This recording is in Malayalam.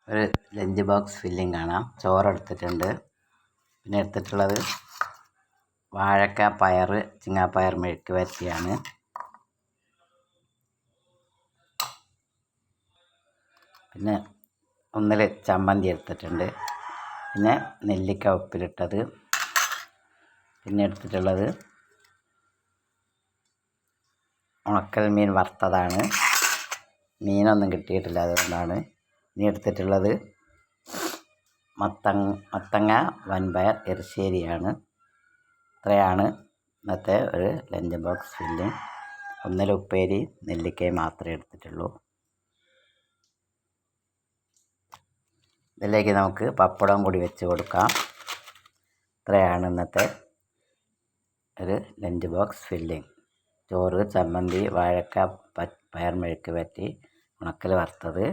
ഒരു ലഞ്ച് ബോക്സ് ഫില്ലിംഗ് കാണാം. ചോറെടുത്തിട്ടുണ്ട്. പിന്നെ എടുത്തിട്ടുള്ളത് വാഴക്ക, പയർ, ചിങ്ങാപ്പയർ മെഴുക്ക് വരട്ടിയാണ്. പിന്നെ ഒന്നിൽ ചമ്മന്തി എടുത്തിട്ടുണ്ട്. പിന്നെ നെല്ലിക്ക ഉപ്പിലിട്ടത്. പിന്നെ എടുത്തിട്ടുള്ളത് ഉണക്കൽ മീൻ വറുത്തതാണ്. മീനൊന്നും കിട്ടിയിട്ടില്ല, അതുകൊണ്ടാണ്. ഇനി എടുത്തിട്ടുള്ളത് മത്തങ്ങ വൻപയർ എരിശ്ശേരിയാണ്. ഇത്രയാണ് ഇന്നത്തെ ഒരു ലഞ്ച് ബോക്സ് ഫില്ലിംഗ്. ഒന്നിൽ ഉപ്പേരി, നെല്ലിക്കയും മാത്രമേ എടുത്തിട്ടുള്ളൂ. ഇതിലേക്ക് നമുക്ക് പപ്പടം കൂടി വെച്ച് കൊടുക്കാം. ഇത്രയാണ് ഇന്നത്തെ ഒരു ലഞ്ച് ബോക്സ് ഫില്ലിംഗ്. ചോറ്, ചമ്മന്തി, വാഴക്ക, പയർ മെഴുക്ക് വരട്ടി, ഉണക്കൽ വറുത്തത്,